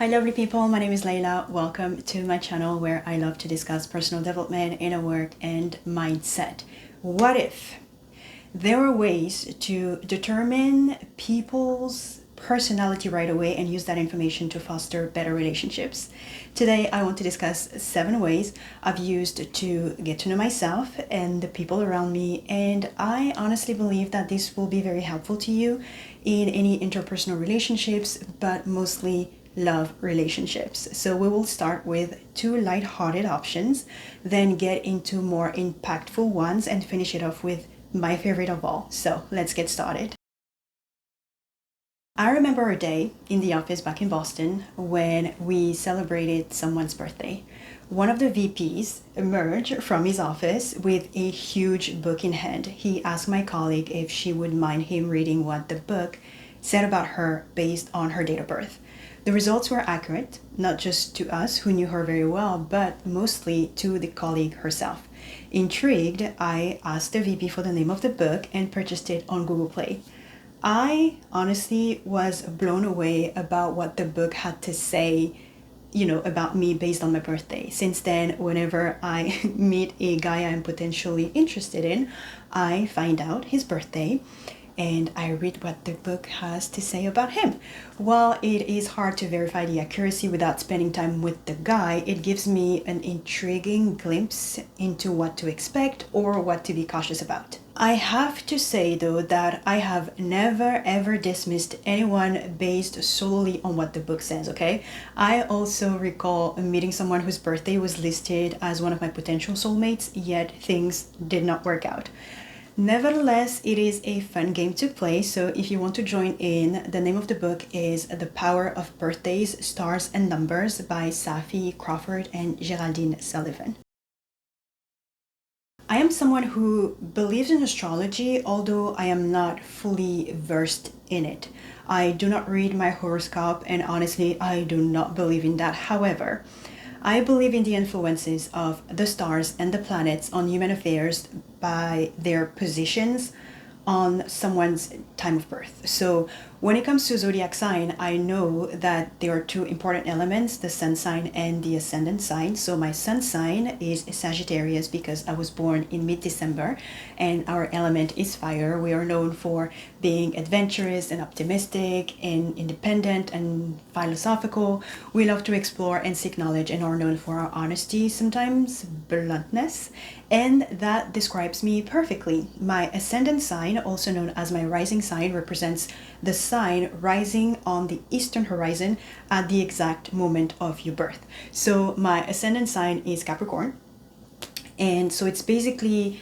Hi lovely people, my name is Layla. Welcome to my channel where I love to discuss personal development, inner work, and mindset. What if there were ways to determine people's personality right away and use that information to foster better relationships? Today I want to discuss 7 ways I've used to get to know myself and the people around me, and I honestly believe that this will be very helpful to you in any interpersonal relationships, but mostly love relationships. So we will start with 2 light-hearted options, then get into more impactful ones, and finish it off with my favorite of all. So let's get started. I remember a day in the office back in Boston when we celebrated someone's birthday. One of the VPs emerged from his office with a huge book in hand. He asked my colleague if she would mind him reading what the book said about her based on her date of birth. The results were accurate, not just to us who knew her very well, but mostly to the colleague herself. Intrigued, I asked the VP for the name of the book and purchased it on Google Play. I honestly was blown away about what the book had to say, about me based on my birthday. Since then, whenever I meet a guy I'm potentially interested in, I find out his birthday and I read what the book has to say about him. While it is hard to verify the accuracy without spending time with the guy, it gives me an intriguing glimpse into what to expect or what to be cautious about. I have to say though that I have never ever dismissed anyone based solely on what the book says, okay? I also recall meeting someone whose birthday was listed as one of my potential soulmates, yet things did not work out. Nevertheless, it is a fun game to play, so if you want to join in, the name of the book is The Power of Birthdays, Stars and Numbers by Safi Crawford and Geraldine Sullivan. I am someone who believes in astrology, although I am not fully versed in it. I do not read my horoscope, and honestly, I do not believe in that. However, I believe in the influences of the stars and the planets on human affairs by their positions on someone's time of birth. So when it comes to zodiac sign, I know that there are 2 important elements, the sun sign and the ascendant sign. So my sun sign is Sagittarius because I was born in mid-December, and our element is fire. We are known for being adventurous and optimistic and independent and philosophical. We love to explore and seek knowledge and are known for our honesty, sometimes bluntness, and that describes me perfectly. My ascendant sign, also known as my rising sign, represents the sign rising on the eastern horizon at the exact moment of your birth. So my ascendant sign is Capricorn, and so it's basically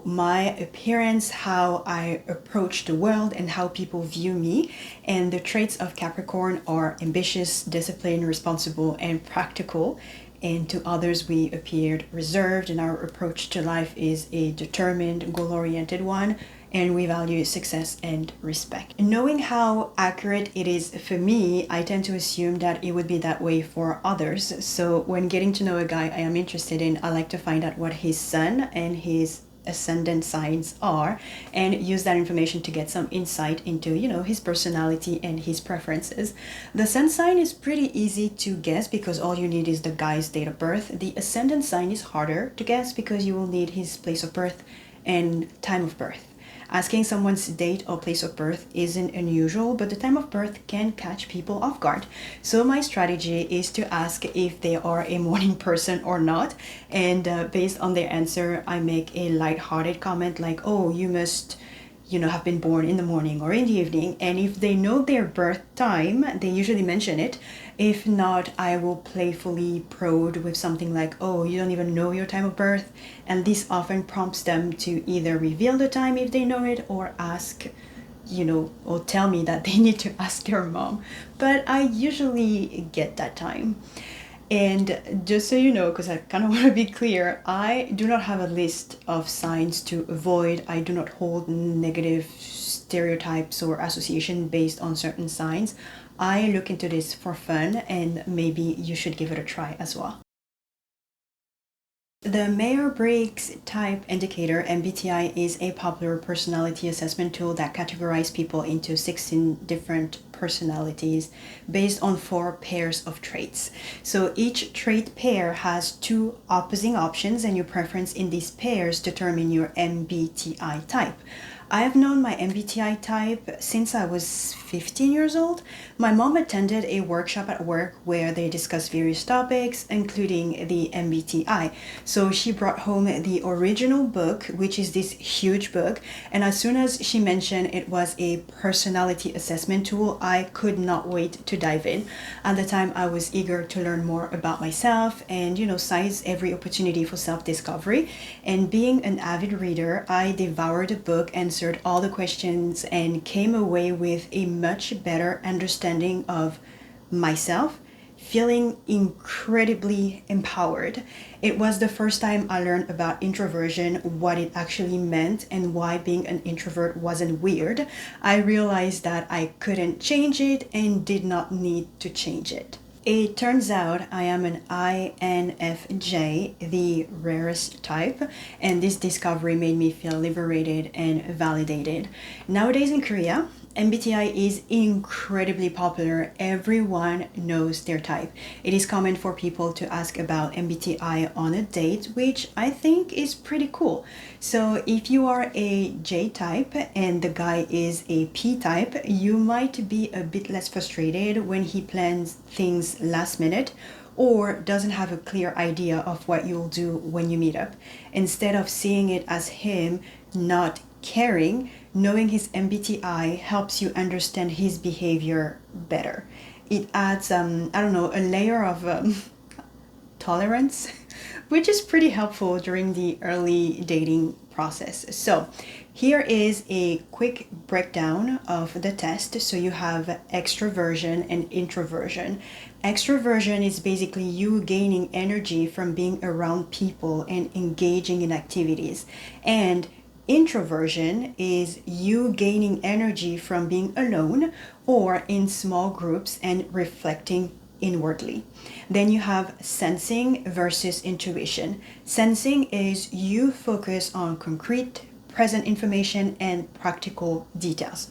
my appearance, how I approach the world and how people view me. And the traits of Capricorn are ambitious, disciplined, responsible, and practical. And to others we appeared reserved, and our approach to life is a determined, goal-oriented one, and we value success and respect. Knowing how accurate it is for me, I tend to assume that it would be that way for others. So when getting to know a guy I am interested in, I like to find out what his sun and his ascendant signs are and use that information to get some insight into his personality and his preferences. The sun sign is pretty easy to guess because all you need is the guy's date of birth. The ascendant sign is harder to guess because you will need his place of birth and time of birth. Asking someone's date or place of birth isn't unusual, but the time of birth can catch people off guard. So my strategy is to ask if they are a morning person or not, and based on their answer, I make a light-hearted comment like, oh, you must have been born in the morning or in the evening. And if they know their birth time, they usually mention it. If not, I will playfully probe with something like, oh, you don't even know your time of birth. And this often prompts them to either reveal the time if they know it, or ask, or tell me that they need to ask their mom. But I usually get that time. And just so you know, because I kind of want to be clear, I do not have a list of signs to avoid. I do not hold negative stereotypes or association based on certain signs. I look into this for fun, and maybe you should give it a try as well. The Myers-Briggs Type Indicator, MBTI, is a popular personality assessment tool that categorizes people into 16 different personalities based on 4 pairs of traits. So each trait pair has 2 opposing options, and your preference in these pairs determine your MBTI type. I have known my MBTI type since I was 15 years old. My mom attended a workshop at work where they discussed various topics, including the MBTI. So she brought home the original book, which is this huge book. And as soon as she mentioned it was a personality assessment tool, I could not wait to dive in. At the time, I was eager to learn more about myself and, seize every opportunity for self-discovery. And being an avid reader, I devoured the book, answered all the questions, and came away with a much better understanding of myself, feeling incredibly empowered. It was the first time I learned about introversion, what it actually meant, and why being an introvert wasn't weird. I realized that I couldn't change it and did not need to change it. It turns out I am an INFJ, the rarest type, and this discovery made me feel liberated and validated. Nowadays in Korea, MBTI is incredibly popular. Everyone knows their type. It is common for people to ask about MBTI on a date, which I think is pretty cool. So if you are a J type and the guy is a P type, you might be a bit less frustrated when he plans things last minute or doesn't have a clear idea of what you'll do when you meet up. Instead of seeing it as him not caring, knowing his MBTI helps you understand his behavior better. It adds, a layer of tolerance, which is pretty helpful during the early dating process. So here is a quick breakdown of the test. So you have extroversion and introversion. Extroversion is basically you gaining energy from being around people and engaging in activities. And introversion is you gaining energy from being alone or in small groups and reflecting inwardly. Then you have sensing versus intuition. Sensing is you focus on concrete, present information and practical details.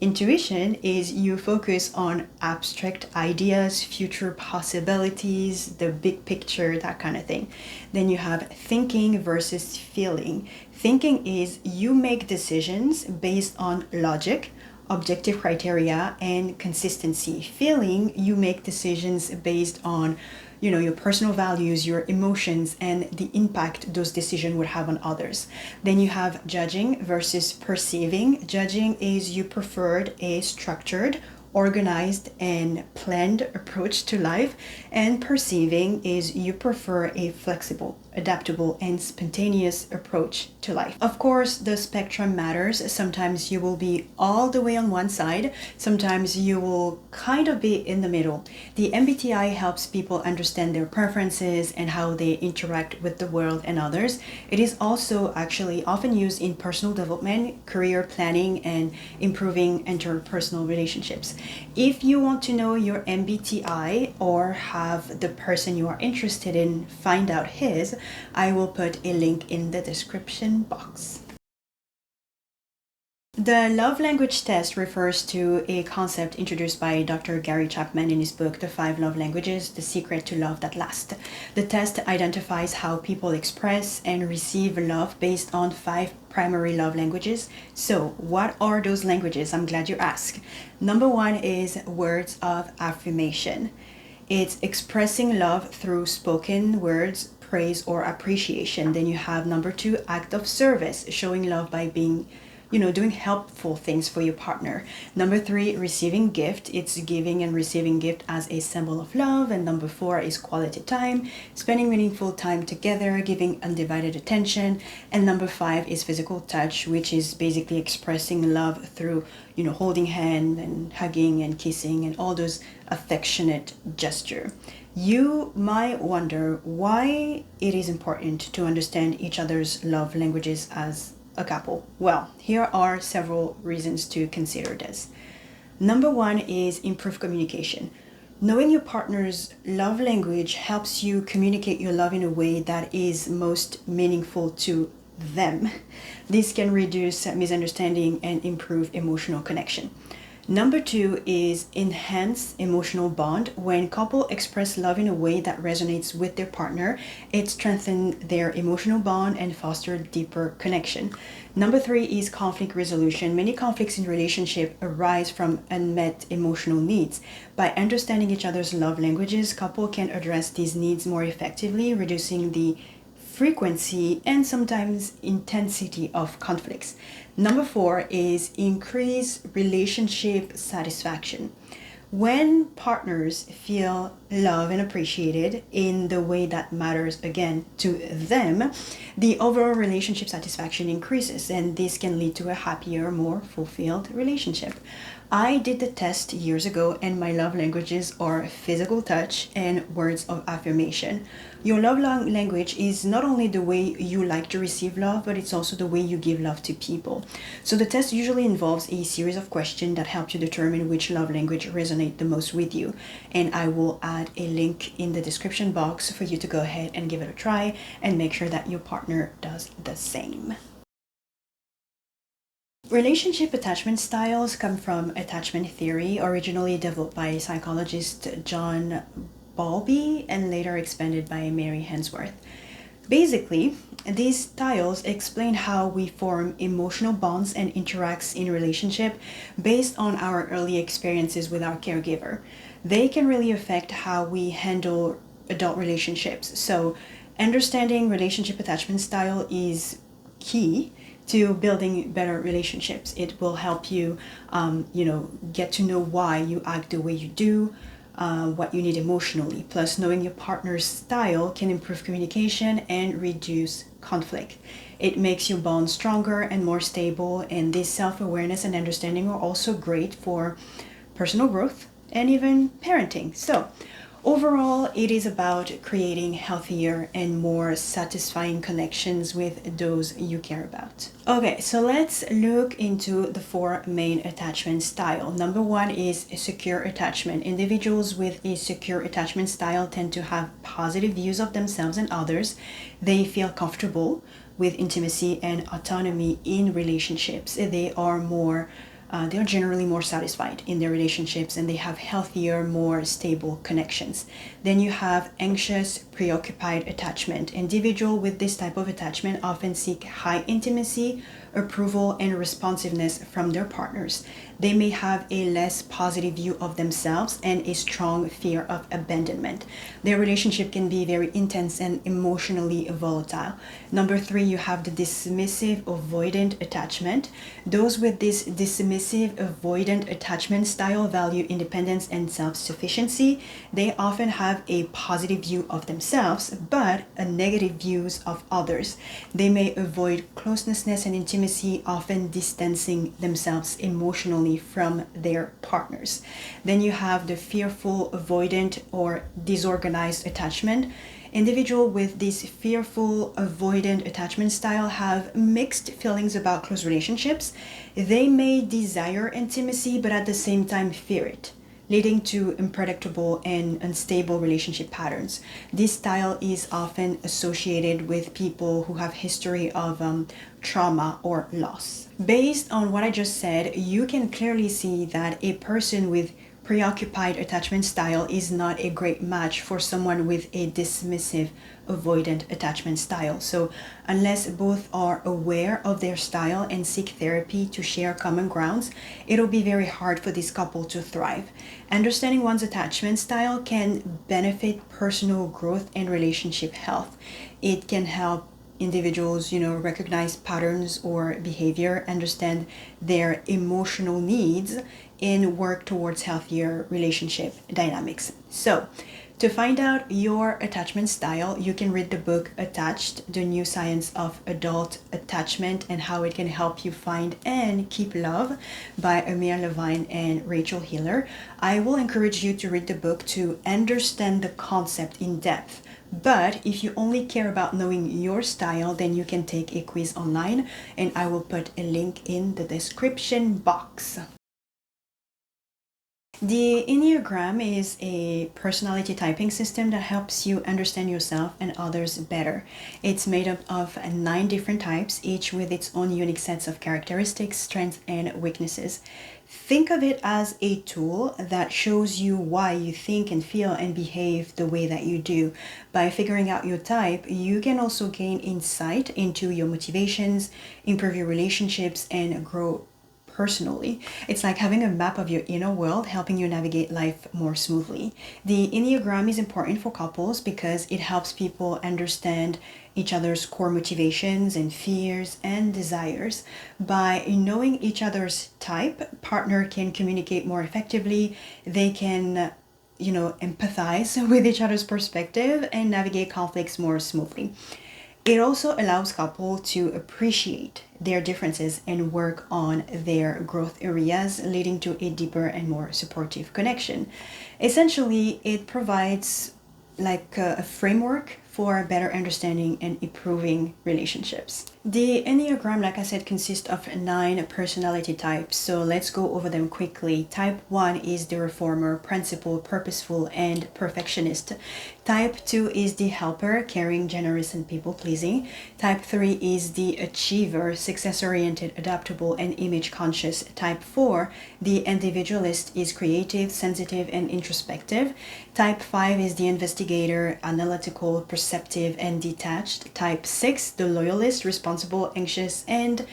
Intuition is you focus on abstract ideas, future possibilities, the big picture, that kind of thing. Then you have thinking versus feeling. Thinking is you make decisions based on logic, objective criteria, and consistency. Feeling, you make decisions based on your personal values, your emotions, and the impact those decisions would have on others. Then you have judging versus perceiving. Judging is you preferred a structured, organized, and planned approach to life, and perceiving is you prefer a flexible, adaptable, and spontaneous approach to life. Of course, the spectrum matters. Sometimes you will be all the way on one side, sometimes you will kind of be in the middle. The MBTI helps people understand their preferences and how they interact with the world and others. It is also actually often used in personal development, career planning, and improving interpersonal relationships. If you want to know your MBTI or have the person you are interested in find out his, I will put a link in the description box. The love language test refers to a concept introduced by Dr. Gary Chapman in his book, The 5 Love Languages, The Secret to Love That Lasts. The test identifies how people express and receive love based on 5 primary love languages. So what are those languages? I'm glad you asked. Number 1 is words of affirmation. It's expressing love through spoken words, praise, or appreciation. Then you have number 2, act of service, showing love by being doing helpful things for your partner. Number 3, receiving gift. It's giving and receiving gift as a symbol of love. And number 4 is quality time, spending meaningful time together, giving undivided attention. And number 5 is physical touch, which is basically expressing love through, holding hand and hugging and kissing and all those affectionate gesture. You might wonder why it is important to understand each other's love languages as a couple. Well, here are several reasons to consider this. Number 1 is improved communication. Knowing your partner's love language helps you communicate your love in a way that is most meaningful to them. This can reduce misunderstanding and improve emotional connection. Number 2 is enhance emotional bond. When couple express love in a way that resonates with their partner, it strengthens their emotional bond and foster deeper connection. Number 3 is conflict resolution. Many conflicts in relationship arise from unmet emotional needs. By understanding each other's love languages, couple can address these needs more effectively, reducing the frequency and sometimes intensity of conflicts. Number 4 is increase relationship satisfaction. When partners feel loved and appreciated in the way that matters again to them, the overall relationship satisfaction increases, and this can lead to a happier, more fulfilled relationship. I did the test years ago, and my love languages are physical touch and words of affirmation. Your love language is not only the way you like to receive love, but it's also the way you give love to people. So the test usually involves a series of questions that help you determine which love language resonates the most with you. And I will add a link in the description box for you to go ahead and give it a try and make sure that your partner does the same. Relationship attachment styles come from attachment theory, originally developed by psychologist 𝗔𝗹𝘁𝗶𝗃𝗲 and later expanded by Mary Ainsworth. Basically, these styles explain how we form emotional bonds and interacts in relationship based on our early experiences with our caregiver. They can really affect how we handle adult relationships. So, understanding relationship attachment style is key to building better relationships. It will help you, get to know why you act the way you do, what you need emotionally. Plus, knowing your partner's style can improve communication and reduce conflict. It makes your bond stronger and more stable, and this self-awareness and understanding are also great for personal growth and even parenting. So, overall, it is about creating healthier and more satisfying connections with those you care about. Okay, so let's look into the 4 main attachment style. Number 1 is a secure attachment. Individuals with a secure attachment style tend to have positive views of themselves and others. They feel comfortable with intimacy and autonomy in relationships. They are generally more satisfied in their relationships, and they have healthier, more stable connections. Then you have anxious, preoccupied attachment. Individuals with this type of attachment often seek high intimacy, approval, and responsiveness from their partners. They may have a less positive view of themselves and a strong fear of abandonment. Their relationship can be very intense and emotionally volatile. Number 3, you have the dismissive, avoidant attachment. Those with this dismissive, avoidant attachment style value independence and self-sufficiency. They often have a positive view of themselves, but a negative views of others. They may avoid closeness and intimacy, often distancing themselves emotionally from their partners. Then you have the fearful, avoidant, or disorganized attachment. Individuals with this fearful, avoidant attachment style have mixed feelings about close relationships. They may desire intimacy, but at the same time fear it, leading to unpredictable and unstable relationship patterns. This style is often associated with people who have history of trauma or loss. Based on what I just said, you can clearly see that a person with preoccupied attachment style is not a great match for someone with a dismissive, avoidant attachment style. So unless both are aware of their style and seek therapy to share common grounds, it'll be very hard for this couple to thrive. Understanding one's attachment style can benefit personal growth and relationship health. It can help individuals, recognize patterns or behavior, understand their emotional needs, and work towards healthier relationship dynamics. So, to find out your attachment style, you can read the book Attached, The New Science of Adult Attachment and How It Can Help You Find and Keep Love by Amir Levine and Rachel Heller. I will encourage you to read the book to understand the concept in depth. But if you only care about knowing your style, then you can take a quiz online, and I will put a link in the description box. The Enneagram is a personality typing system that helps you understand yourself and others better. It's made up of 9 different types, each with its own unique sets of characteristics, strengths, and weaknesses. Think of it as a tool that shows you why you think and feel and behave the way that you do. By figuring out your type, you can also gain insight into your motivations, improve your relationships, and grow personally. It's like having a map of your inner world, helping you navigate life more smoothly. The Enneagram is important for couples because it helps people understand each other's core motivations and fears and desires. By knowing each other's type, partner can communicate more effectively. They can empathize with each other's perspective and navigate conflicts more smoothly. It also allows couples to appreciate their differences and work on their growth areas, leading to a deeper and more supportive connection. Essentially, it provides like a framework for better understanding and improving relationships. The Enneagram, like I said, consists of 9 personality types, so let's go over them quickly. Type 1 is the reformer, principled, purposeful, and perfectionist. Type 2 is the helper, caring, generous, and people-pleasing. Type 3 is the achiever, success-oriented, adaptable, and image-conscious. Type 4, the individualist, is creative, sensitive, and introspective. Type 5 is the investigator, analytical, perceptive, and detached. Type 6, the loyalist, responsible, anxious, and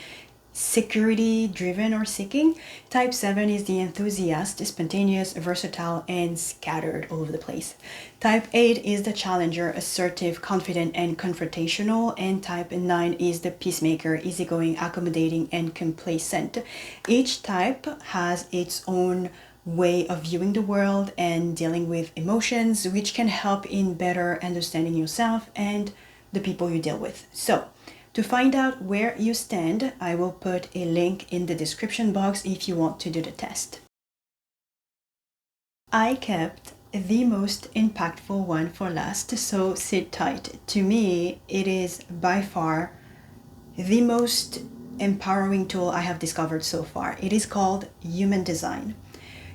security driven or seeking. Type 7 is the enthusiast, spontaneous, versatile, and scattered all over the place. Type 8 is the challenger, assertive, confident, and confrontational. And type 9 is the peacemaker, easygoing, accommodating, and complacent. Each type has its own way of viewing the world and dealing with emotions, which can help in better understanding yourself and the people you deal with. So to find out where you stand, I will put a link in the description box if you want to do the test. I kept the most impactful one for last, so sit tight. To me, it is by far the most empowering tool I have discovered so far. It is called Human Design.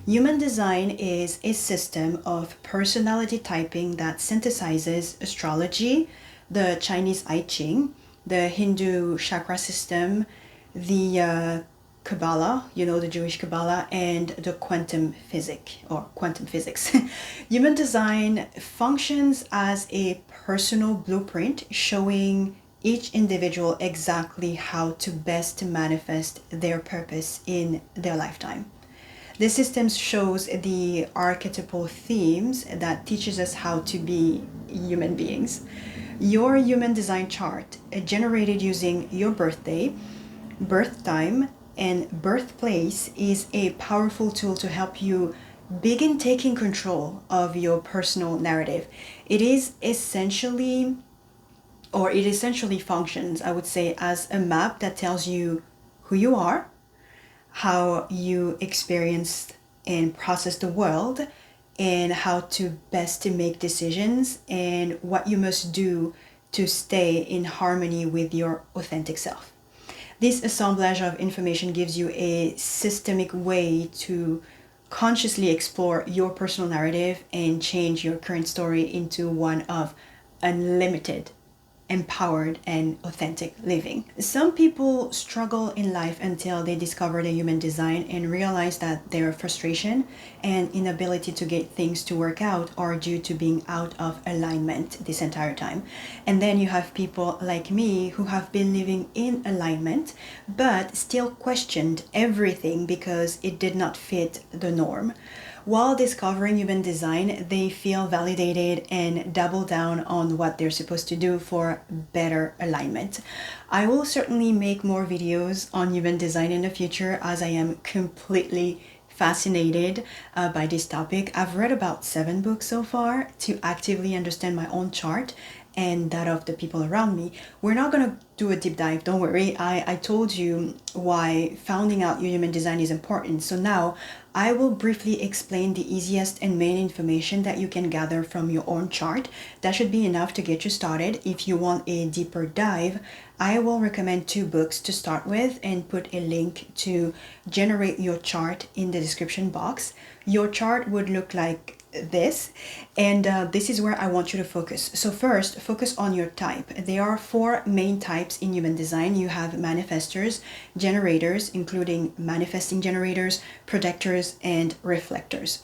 Human Design is a system of personality typing that synthesizes astrology, the Chinese I Ching, the Hindu chakra system, the Kabbalah, the Jewish Kabbalah, and the quantum physics. Human Design functions as a personal blueprint showing each individual exactly how to best manifest their purpose in their lifetime. The system shows the archetypal themes that teaches us how to be human beings. Your Human Design chart, generated using your birthday, birth time, and birthplace, is a powerful tool to help you begin taking control of your personal narrative. It essentially functions, I would say, as a map that tells you who you are, how you experience and process the world, and how to best to make decisions, and what you must do to stay in harmony with your authentic self. This assemblage of information gives you a systemic way to consciously explore your personal narrative and change your current story into one of unlimited, empowered, and authentic living. Some people struggle in life until they discover the Human Design and realize that their frustration and inability to get things to work out are due to being out of alignment this entire time. And then you have people like me who have been living in alignment but still questioned everything because it did not fit the norm. While discovering Human Design, they feel validated and double down on what they're supposed to do for better alignment. I will certainly make more videos on Human Design in the future, as I am completely fascinated by this topic. I've read about 7 books so far to actively understand my own chart and that of the people around me. We're not going to do a deep dive, don't worry. I told you why finding out your Human Design is important. So now I will briefly explain the easiest and main information that you can gather from your own chart. That should be enough to get you started. If you want a deeper dive, I will recommend 2 books to start with and put a link to generate your chart in the description box. Your chart would look like this, and this is where I want you to focus. So first, focus on your type. There are 4 main types in human design. You have manifestors, generators, including manifesting generators, projectors, and reflectors.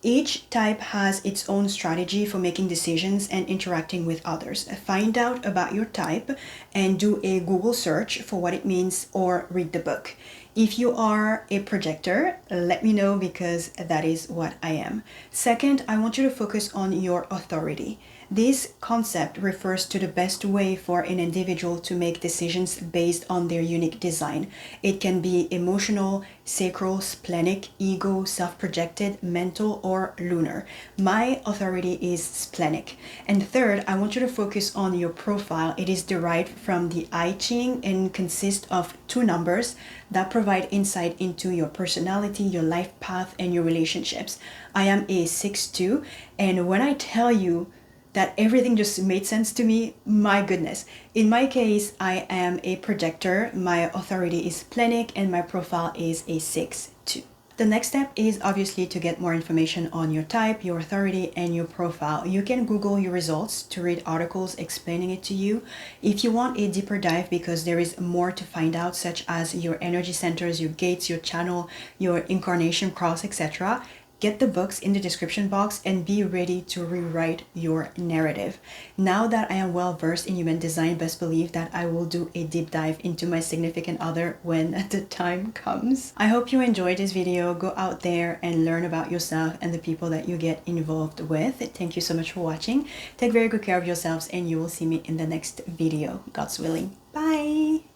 Each type has its own strategy for making decisions and interacting with others. Find out about your type and do a Google search for what it means, or read the book. If you are a projector, let me know, because that is what I am. Second, I want you to focus on your authority. This concept refers to the best way for an individual to make decisions based on their unique design. It can be emotional, sacral, splenic, ego, self-projected, mental, or lunar. My authority is splenic. And third, I want you to focus on your profile. It is derived from the I Ching and consists of 2 numbers that provide insight into your personality, your life path, and your relationships. I am a 6-2, and when I tell you that everything just made sense to me, my goodness. In my case, I am a projector, my authority is splenic, and my profile is a 6-2. The next step is obviously to get more information on your type, your authority, and your profile. You can Google your results to read articles explaining it to you. If you want a deeper dive, because there is more to find out, such as your energy centers, your gates, your channel, your incarnation cross, etc., get the books in the description box and be ready to rewrite your narrative. Now that I am well versed in human design, best believe that I will do a deep dive into my significant other when the time comes. I hope you enjoyed this video. Go out there and learn about yourself and the people that you get involved with. Thank you so much for watching. Take very good care of yourselves, and you will see me in the next video, God's willing. Bye!